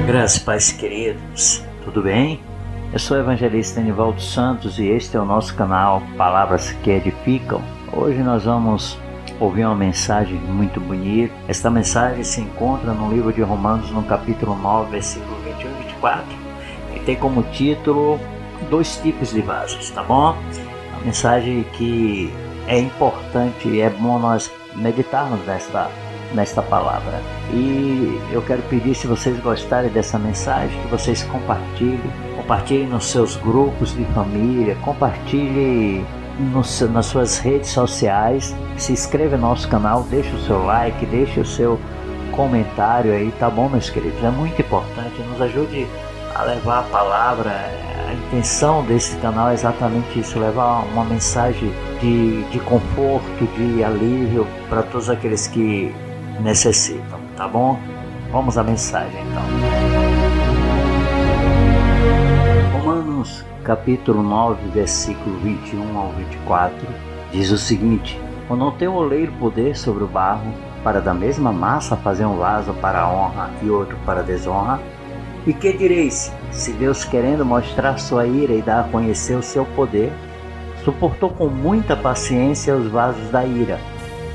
Graças e paz, queridos, tudo bem? Eu sou o evangelista Enivaldo Santos e este é o nosso canal Palavras que Edificam. Hoje nós vamos ouvir uma mensagem muito bonita. Esta mensagem se encontra no livro de Romanos, no capítulo 9, versículo 21 e 24, e tem como título Dois tipos de vasos, tá bom? Uma mensagem que é importante e é bom nós meditarmos nesta palavra. E eu quero pedir, se vocês gostarem dessa mensagem, que vocês compartilhem nos seus grupos de família, compartilhem nas suas redes sociais, se inscreva no nosso canal, deixe o seu like, deixe o seu comentário aí, tá bom, meus queridos? É muito importante, nos ajude a levar a palavra. A intenção desse canal é exatamente isso, levar uma mensagem de conforto, de alívio para todos aqueles que necessitam, tá bom? Vamos à mensagem então. Romanos capítulo 9, versículo 21 ao 24 diz o seguinte: ou não tem o oleiro poder sobre o barro para da mesma massa fazer um vaso para a honra e outro para a desonra? E que direis, se Deus, querendo mostrar sua ira e dar a conhecer o seu poder, suportou com muita paciência os vasos da ira,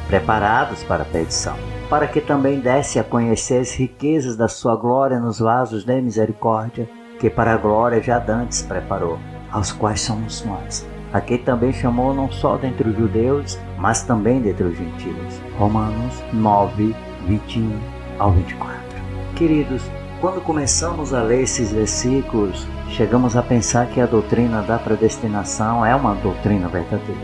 preparados para a perdição, para que também desse a conhecer as riquezas da sua glória nos vasos de misericórdia, que para a glória já dantes preparou, aos quais somos nós, a quem também chamou não só dentre os judeus, mas também dentre os gentios. Romanos 9, 21 ao 24. Queridos, quando começamos a ler esses versículos, chegamos a pensar que a doutrina da predestinação é uma doutrina verdadeira.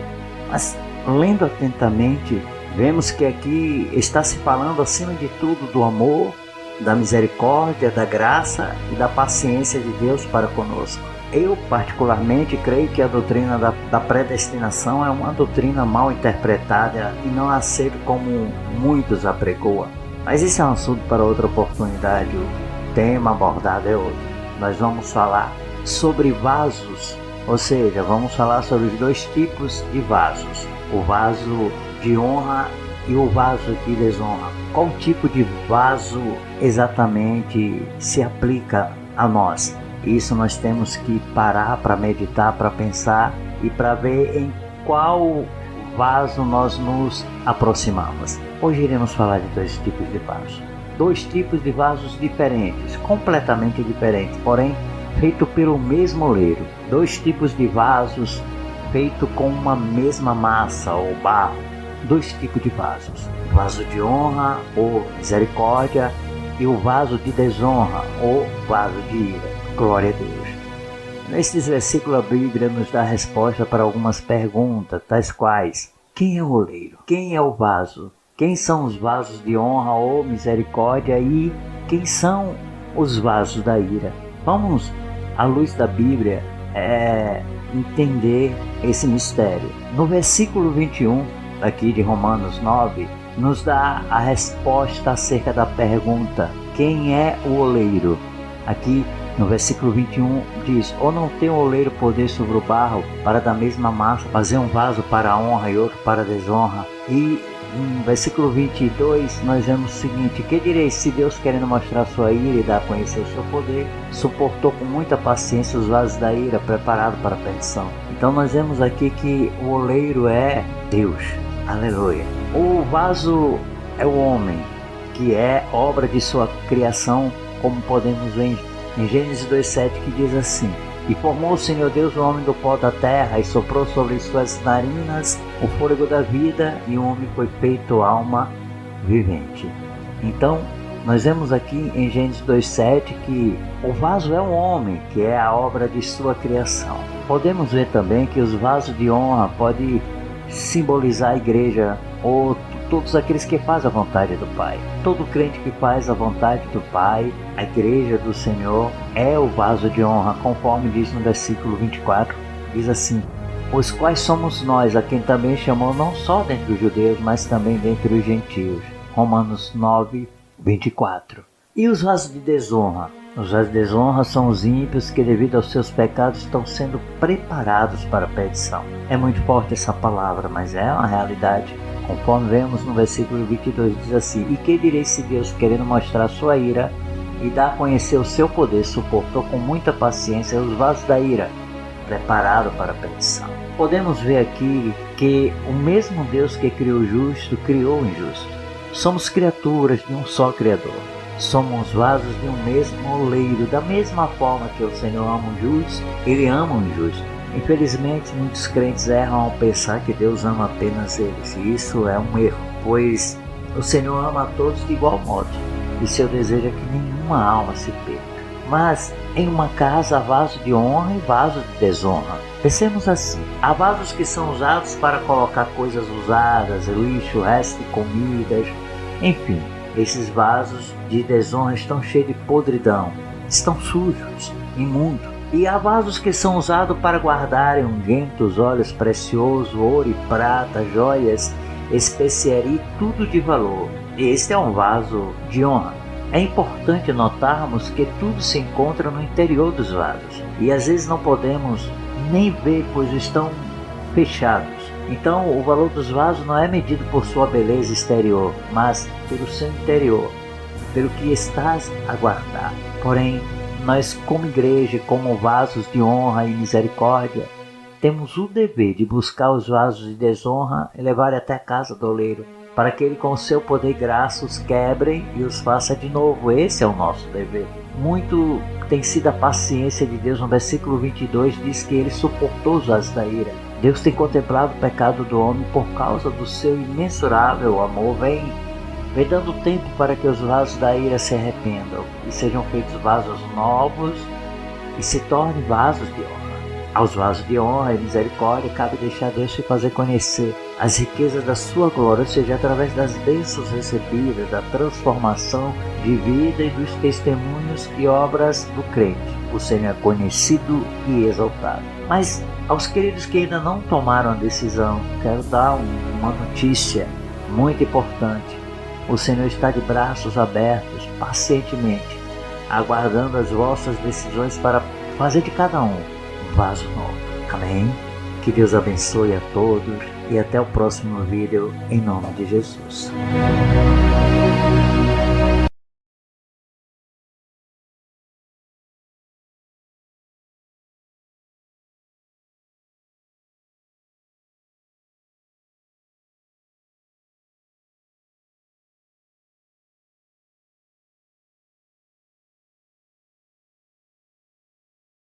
Mas, lendo atentamente, vemos que aqui está se falando, acima de tudo, do amor, da misericórdia, da graça e da paciência de Deus para conosco. Eu, particularmente, creio que a doutrina da predestinação é uma doutrina mal interpretada e não aceita como muitos apregoam. Mas isso é um assunto para outra oportunidade. O tema abordado é outro. Nós vamos falar sobre vasos, ou seja, vamos falar sobre os dois tipos de vasos: o vaso de honra e o vaso de desonra. Qual tipo de vaso exatamente se aplica a nós? Isso nós temos que parar para meditar, para pensar e para ver em qual vaso nós nos aproximamos. Hoje iremos falar de dois tipos de vasos. Dois tipos de vasos diferentes, completamente diferentes, porém feito pelo mesmo oleiro. Dois tipos de vasos feito com uma mesma massa ou barro. Dois tipos de vasos: o vaso de honra ou misericórdia e o vaso de desonra ou vaso de ira. Glória a Deus. Nestes versículos a Bíblia nos dá resposta para algumas perguntas, tais quais: quem é o oleiro? Quem é o vaso? Quem são os vasos de honra ou misericórdia e quem são os vasos da ira? Vamos, à luz da Bíblia, entender esse mistério. No versículo 21 aqui de Romanos 9, nos dá a resposta acerca da pergunta: quem é o oleiro? Aqui no versículo 21 diz: ou não tem o oleiro poder sobre o barro para da mesma massa fazer um vaso para a honra e outro para a desonra? E no versículo 22 nós vemos o seguinte: que direis, se Deus, querendo mostrar sua ira e dar a conhecer o seu poder, suportou com muita paciência os vasos da ira preparados para a perdição? Então nós vemos aqui que o oleiro é Deus. Aleluia. O vaso é o homem, que é obra de sua criação, como podemos ver em Gênesis 2,7, que diz assim: e formou o Senhor Deus o homem do pó da terra, e soprou sobre suas narinas o fôlego da vida, e o homem foi feito alma vivente. Então, nós vemos aqui em Gênesis 2,7 que o vaso é um homem, que é a obra de sua criação. Podemos ver também que os vasos de honra podem simbolizar a igreja, ou todos aqueles que fazem a vontade do Pai. Todo crente que faz a vontade do Pai, a igreja do Senhor, é o vaso de honra, conforme diz no versículo 24, diz assim: os quais somos nós, a quem também chamou não só dentre os judeus, mas também dentre os gentios. Romanos 9, 24. E os vasos de desonra? Os vasos de desonra são os ímpios que, devido aos seus pecados, estão sendo preparados para a perdição. É muito forte essa palavra, mas é uma realidade. Conforme vemos no versículo 22, diz assim: e que direi, se Deus, querendo mostrar sua ira e dá a conhecer o seu poder, suportou com muita paciência os vasos da ira, preparado para a perdição. Podemos ver aqui que o mesmo Deus que criou o justo, criou o injusto. Somos criaturas de um só Criador. Somos vasos de um mesmo oleiro. Da mesma forma que o Senhor ama o justo, Ele ama o injusto. Infelizmente, muitos crentes erram ao pensar que Deus ama apenas eles. E isso é um erro, pois o Senhor ama a todos de igual modo. E seu desejo é que nenhuma alma se perca. Mas em uma casa há vaso de honra e vaso de desonra. Pensemos assim: há vasos que são usados para colocar coisas usadas, lixo, resto de comidas, enfim. Esses vasos de desonra estão cheios de podridão, estão sujos, imundos. E há vasos que são usados para guardarem ungüentos, óleos preciosos, ouro e prata, joias, especiaria e tudo de valor. Este é um vaso de honra. É importante notarmos que tudo se encontra no interior dos vasos. E às vezes não podemos nem ver, pois estão fechados. Então o valor dos vasos não é medido por sua beleza exterior, mas pelo seu interior, pelo que estás a guardar. Porém, nós como igreja, como vasos de honra e misericórdia, temos o dever de buscar os vasos de desonra e levar até a casa do oleiro, para que ele com o seu poder e graça os quebre e os faça de novo. Esse é o nosso dever. Muito tem sido a paciência de Deus. No versículo 22 diz que ele suportou os vasos da ira. Deus tem contemplado o pecado do homem por causa do seu imensurável amor. Vem dando tempo para que os vasos da ira se arrependam e sejam feitos vasos novos e se tornem vasos de honra. Aos vasos de honra e misericórdia cabe deixar Deus te fazer conhecer as riquezas da sua glória, ou seja, através das bênçãos recebidas, da transformação de vida e dos testemunhos e obras do crente. O Senhor é conhecido e exaltado. Mas aos queridos que ainda não tomaram a decisão, quero dar uma notícia muito importante. O Senhor está de braços abertos, pacientemente, aguardando as vossas decisões para fazer de cada um vaso novo. Amém? Que Deus abençoe a todos e até o próximo vídeo, em nome de Jesus.